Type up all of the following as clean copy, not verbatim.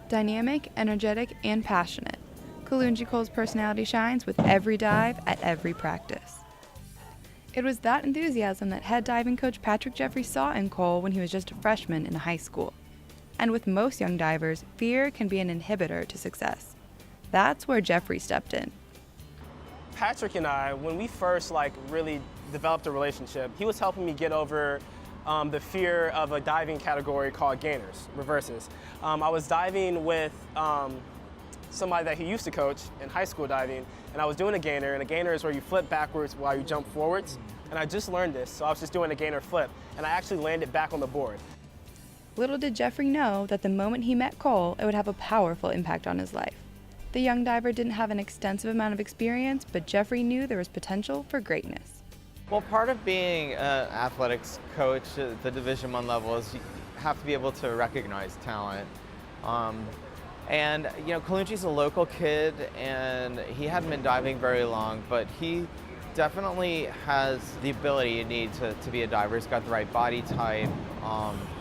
Dynamic, energetic, and passionate, Kalonji Cole's personality shines with every dive at every practice. It was that enthusiasm that head diving coach Patrick Jeffrey saw in Cole when he was just a freshman in high school. And with most young divers, fear can be an inhibitor to success. That's where Jeffrey stepped in. Patrick and I, when we first really developed a relationship, he was helping me get over the fear of a diving category called gainers, reverses. I was diving with somebody that he used to coach in high school diving, and I was doing a gainer, and a gainer is where you flip backwards while you jump forwards. And I just learned this, so I was just doing a gainer flip, and I actually landed back on the board. Little did Jeffrey know that the moment he met Cole, it would have a powerful impact on his life. The young diver didn't have an extensive amount of experience, but Jeffrey knew there was potential for greatness. Well, part of being an athletics coach at the Division I level is you have to be able to recognize talent. And you know, Kalonji's a local kid, and he hadn't been diving very long, but he definitely has the ability you need to be a diver. He's got the right body type.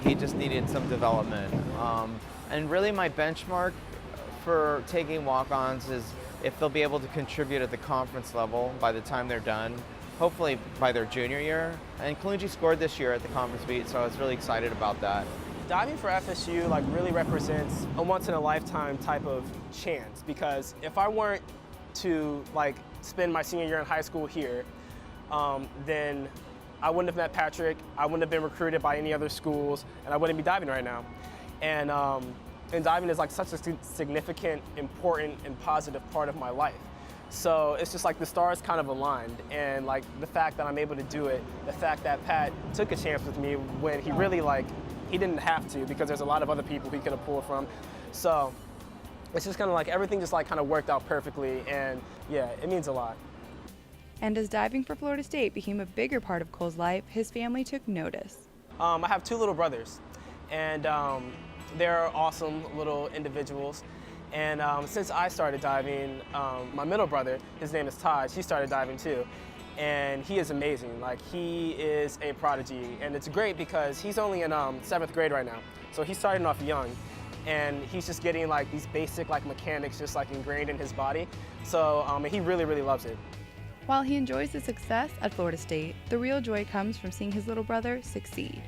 He just needed some development. And really my benchmark for taking walk-ons is if they'll be able to contribute at the conference level by the time they're done, hopefully by their junior year. And Kalonji scored this year at the conference meet, so I was really excited about that. Diving for FSU really represents a once-in-a-lifetime type of chance, because if I weren't to spend my senior year in high school here, then I wouldn't have met Patrick, I wouldn't have been recruited by any other schools, and I wouldn't be diving right now. And diving is such a significant, important, and positive part of my life. So it's just the stars kind of aligned, and the fact that I'm able to do it, the fact that Pat took a chance with me when he really he didn't have to, because there's a lot of other people he could have pulled from. So it's just kind of everything just kind of worked out perfectly, and yeah, it means a lot. And as diving for Florida State became a bigger part of Cole's life, his family took notice. I have two little brothers, and they're awesome little individuals. And since I started diving, my middle brother, his name is Todd, he started diving too. And he is amazing. He is a prodigy. And it's great because he's only in 7th grade right now. So he's starting off young. And he's just getting these basic mechanics just ingrained in his body. So he really, really loves it. While he enjoys the success at Florida State, the real joy comes from seeing his little brother succeed.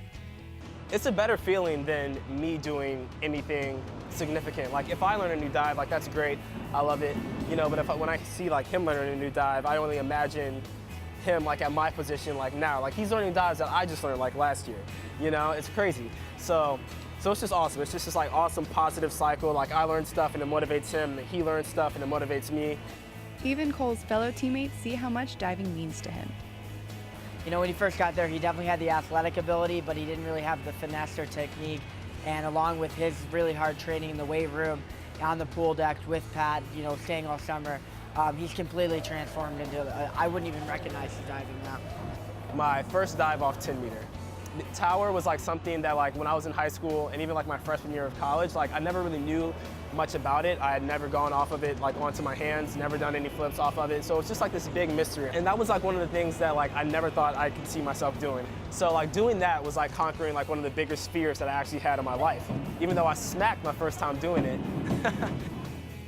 It's a better feeling than me doing anything significant. If I learn a new dive, that's great, I love it, but when I see him learning a new dive, I only imagine him at my position now. He's learning dives that I just learned last year, it's crazy. So it's just awesome. It's just this awesome positive cycle. I learn stuff and it motivates him, and he learns stuff and it motivates me. Even Cole's fellow teammates see how much diving means to him. When he first got there, he definitely had the athletic ability, but he didn't really have the finesse or technique. And along with his really hard training in the weight room, on the pool deck with Pat, staying all summer, he's completely transformed into, I wouldn't even recognize his diving now. My first dive off 10 meter. The tower was something that when I was in high school and even my freshman year of college, I never really knew much about it. I had never gone off of it onto my hands, never done any flips off of it. So it's just this big mystery. And that was one of the things that I never thought I could see myself doing. So doing that was conquering one of the biggest fears that I actually had in my life, even though I smacked my first time doing it.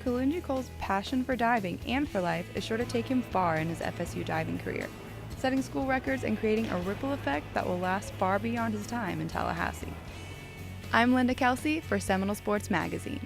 Kalonji Cole's passion for diving and for life is sure to take him far in his FSU diving career, setting school records and creating a ripple effect that will last far beyond his time in Tallahassee. I'm Linda Kelsey for Seminole Sports Magazine.